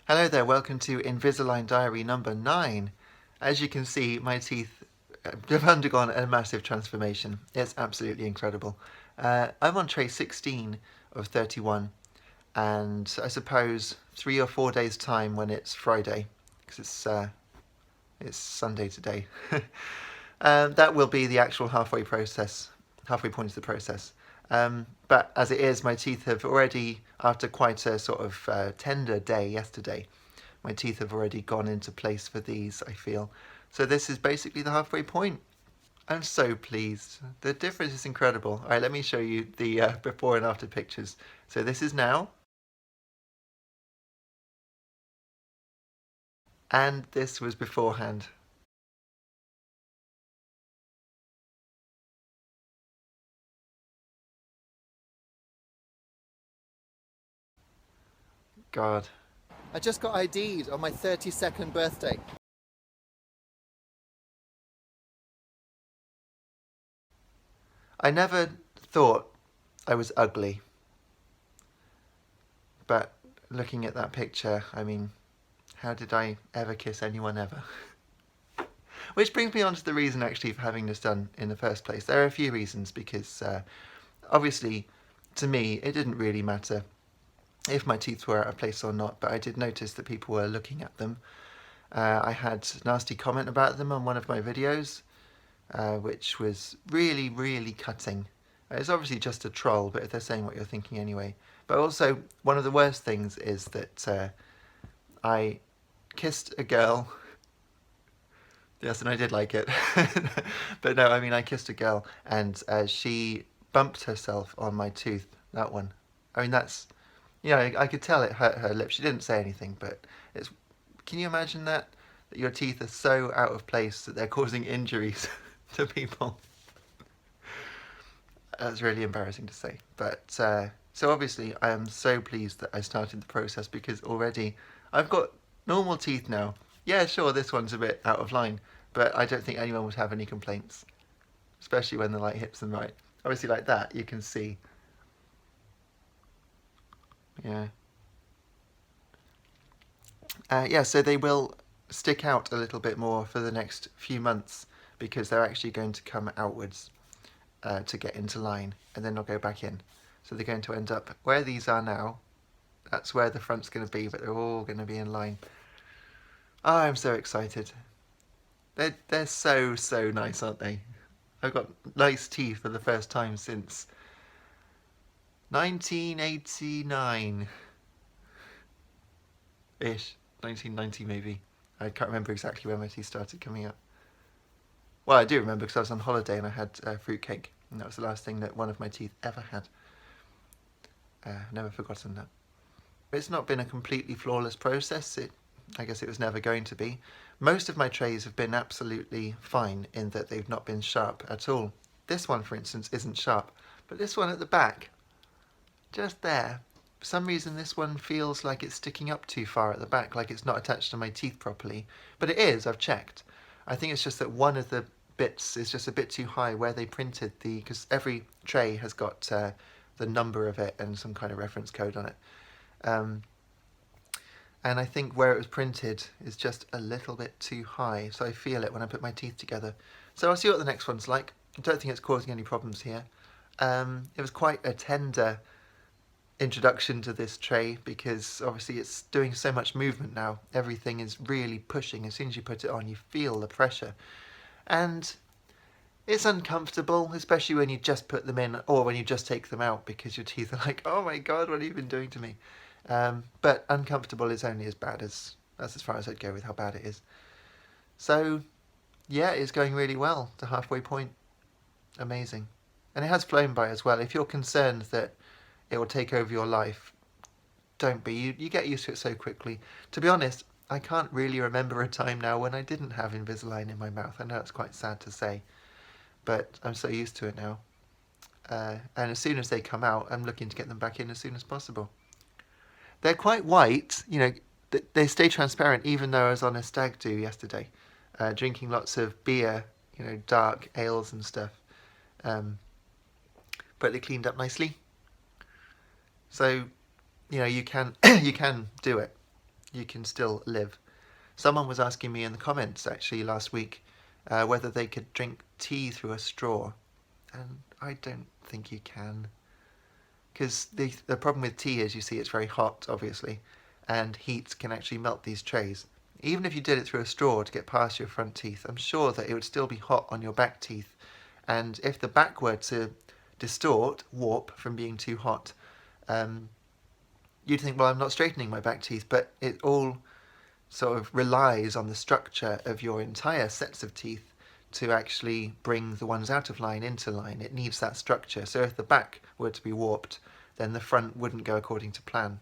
Hello there, welcome to Invisalign Diary number 9. As you can see, my teeth have undergone a massive transformation. It's absolutely incredible. I'm on tray 16 of 31, and I suppose 3 or 4 days time when it's Friday, because it's Sunday today. That will be the actual halfway point of the process. But as it is, my teeth have already, after quite a sort of tender day yesterday, my teeth have already gone into place for these, I feel. So this is basically the halfway point. I'm so pleased. The difference is incredible. All right, let me show you the before and after pictures. So this is now, and this was beforehand. God. I just got ID'd on my 32nd birthday. I never thought I was ugly, but looking at that picture, I mean, how did I ever kiss anyone ever? Which brings me on to the reason actually for having this done in the first place. There are a few reasons because obviously to me it didn't really matter if my teeth were out of place or not, but I did notice that people were looking at them. I had a nasty comment about them on one of my videos, which was really, really cutting. It's obviously just a troll, but if they're saying what you're thinking anyway. But also, one of the worst things is that I kissed a girl. Yes, and I did like it. But no, I mean, I kissed a girl, and she bumped herself on my tooth, that one. I mean, that's, I could tell it hurt her lip. She didn't say anything, but it's, can you imagine that? That your teeth are so out of place that they're causing injuries to people? That's really embarrassing to say. But so obviously, I am so pleased that I started the process because already I've got normal teeth now. Yeah, sure, this one's a bit out of line, but I don't think anyone would have any complaints, especially when the light hits them right. Obviously, like that, you can see. Yeah. Yeah, so they will stick out a little bit more for the next few months because they're actually going to come outwards to get into line, and then they'll go back in. So they're going to end up where these are now. That's where the front's going to be, but they're all going to be in line. Oh, I'm so excited. They're so nice, aren't they? I've got nice teeth for the first time since 1989 ish, 1990 maybe. I can't remember exactly when my teeth started coming out. Well, I do remember because I was on holiday and I had fruitcake, and that was the last thing that one of my teeth ever had. Never forgotten that. It's not been a completely flawless process. I guess it was never going to be. Most of my trays have been absolutely fine in that they've not been sharp at all. This one, for instance, isn't sharp, but this one at the back, just there, for some reason this one feels like it's sticking up too far at the back, like it's not attached to my teeth properly. But it is, I've checked. I think it's just that one of the bits is just a bit too high where they printed because every tray has got the number of it and some kind of reference code on it. And I think where it was printed is just a little bit too high, so I feel it when I put my teeth together. So I'll see what the next one's like. I don't think it's causing any problems here. It was quite a tender introduction to this tray because obviously it's doing so much movement now. Everything is really pushing. As soon as you put it on, you feel the pressure. And it's uncomfortable, especially when you just put them in or when you just take them out because your teeth are like, oh my god, what have you been doing to me? But uncomfortable is only as bad as, that's as far as I'd go with how bad it is. So yeah, it's going really well, the halfway point. Amazing. And it has flown by as well. If you're concerned that it will take over your life, don't be. You get used to it so quickly. To be honest, I can't really remember a time now when I didn't have Invisalign in my mouth. I know it's quite sad to say, but I'm so used to it now. And as soon as they come out, I'm looking to get them back in as soon as possible. They're quite white, they stay transparent even though I was on a stag do yesterday, drinking lots of beer, dark ales and stuff. But they cleaned up nicely. So, you can you can do it. you can still live. Someone was asking me in the comments actually last week whether they could drink tea through a straw, and I don't think you can. Because the problem with tea is, you see, it's very hot, obviously, and heat can actually melt these trays. Even if you did it through a straw to get past your front teeth, I'm sure that it would still be hot on your back teeth. And if the back were to warp from being too hot, you'd think, well, I'm not straightening my back teeth, but it all sort of relies on the structure of your entire sets of teeth to actually bring the ones out of line into line. It needs that structure. So if the back were to be warped, then the front wouldn't go according to plan.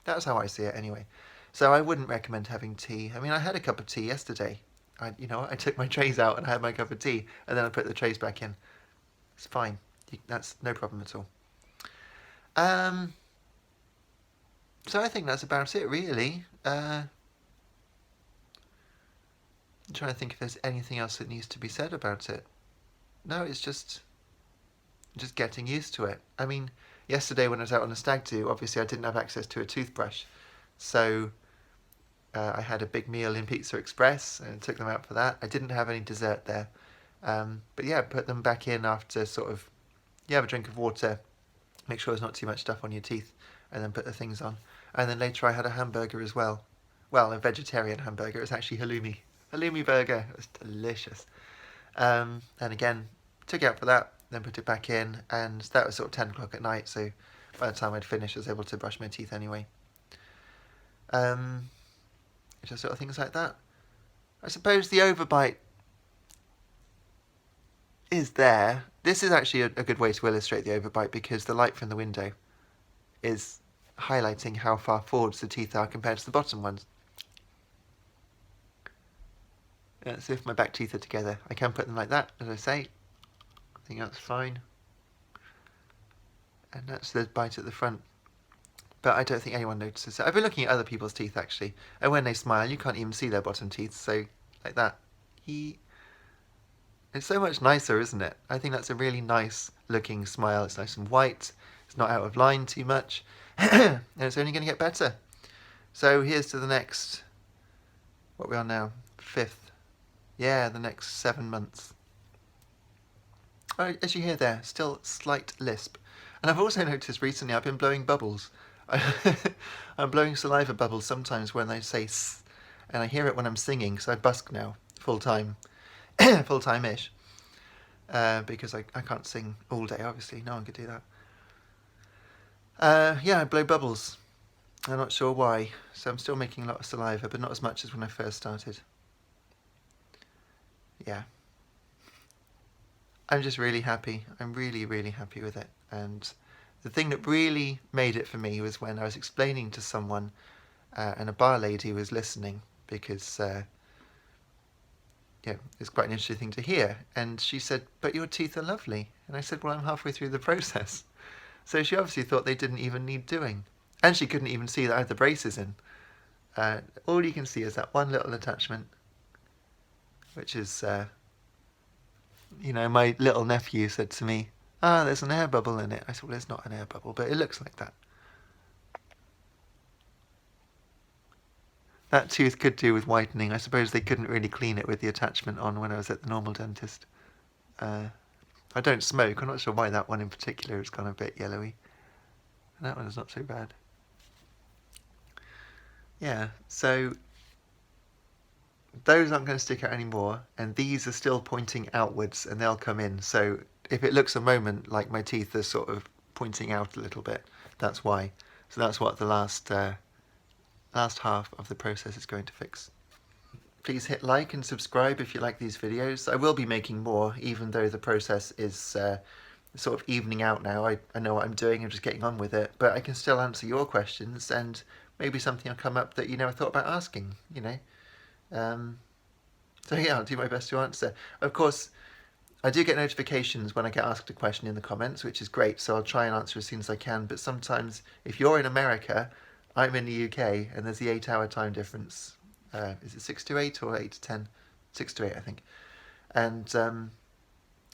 That's how I see it anyway. So I wouldn't recommend having tea. I mean, I had a cup of tea yesterday. I took my trays out and I had my cup of tea, and then I put the trays back in. It's fine. That's no problem at all. So I think that's about it, really. I'm trying to think if there's anything else that needs to be said about it. No, it's just getting used to it. I mean, yesterday when I was out on a stag do, obviously I didn't have access to a toothbrush, so I had a big meal in Pizza Express and took them out for that. I didn't have any dessert there, but yeah, put them back in after sort of, you have a drink of water, make sure there's not too much stuff on your teeth, and then put the things on. And then later I had a hamburger as well. Well, a vegetarian hamburger. It was actually halloumi burger. It was delicious. And again, took it out for that, then put it back in, and that was sort of 10 o'clock at night, so by the time I'd finished I was able to brush my teeth anyway. Just sort of things like that. I suppose the overbite is there. This is actually a good way to illustrate the overbite, because the light from the window is highlighting how far forwards the teeth are compared to the bottom ones. So if my back teeth are together, I can put them like that, as I say. I think that's fine. And that's the bite at the front. But I don't think anyone notices it. I've been looking at other people's teeth, actually, and when they smile, you can't even see their bottom teeth, so like that. It's so much nicer, isn't it? I think that's a really nice looking smile. It's nice and white. It's not out of line too much. And it's only going to get better. So here's to the next, what we are now, 5th. Yeah, the next 7 months. Oh, as you hear there, still slight lisp. And I've also noticed recently I've been blowing bubbles. I'm blowing saliva bubbles sometimes when I say s, and I hear it when I'm singing, because I busk now, full-time, full-time-ish. Because I can't sing all day, obviously. No one could do that. Yeah, I blow bubbles. I'm not sure why. So I'm still making a lot of saliva, but not as much as when I first started. Yeah. I'm just really happy. I'm really, really happy with it. And the thing that really made it for me was when I was explaining to someone, and a bar lady was listening, because it's quite an interesting thing to hear. And she said, "But your teeth are lovely." And I said, "Well, I'm halfway through the process." So she obviously thought they didn't even need doing. And she couldn't even see that I had the braces in. All you can see is that one little attachment, which is, my little nephew said to me, there's an air bubble in it. I said, well, it's not an air bubble, but it looks like that. That tooth could do with whitening. I suppose they couldn't really clean it with the attachment on when I was at the normal dentist. I don't smoke. I'm not sure why that one in particular has gone a bit yellowy. And that one is not so bad. Yeah, so those aren't going to stick out anymore, and these are still pointing outwards, and they'll come in. So if it looks a moment like my teeth are sort of pointing out a little bit, that's why. So that's what the last half of the process is going to fix. Please hit like and subscribe if you like these videos. I will be making more, even though the process is sort of evening out now. I know what I'm doing, I'm just getting on with it, but I can still answer your questions, and maybe something will come up that you never thought about asking, So yeah, I'll do my best to answer. Of course, I do get notifications when I get asked a question in the comments, which is great, so I'll try and answer as soon as I can, but sometimes, if you're in America, I'm in the UK, and there's the 8-hour time difference. Is it 6 to 8 or 8 to 10? 6 to 8, I think. And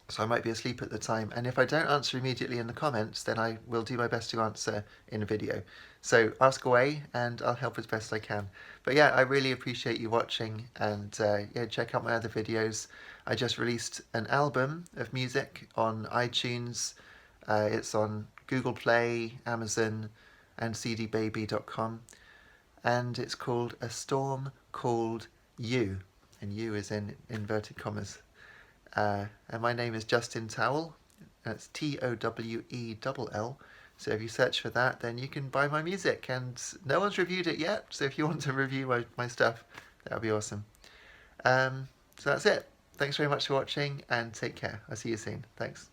so I might be asleep at the time. And if I don't answer immediately in the comments, then I will do my best to answer in a video. So ask away and I'll help as best I can. But yeah, I really appreciate you watching, and yeah, check out my other videos. I just released an album of music on iTunes. It's on Google Play, Amazon, and cdbaby.com. And it's called A Storm Called You. And you is in inverted commas. And my name is Justin Towell. That's Towell. So if you search for that, then you can buy my music. And no one's reviewed it yet, so if you want to review my stuff, that would be awesome. So that's it. Thanks very much for watching, and take care. I'll see you soon. Thanks.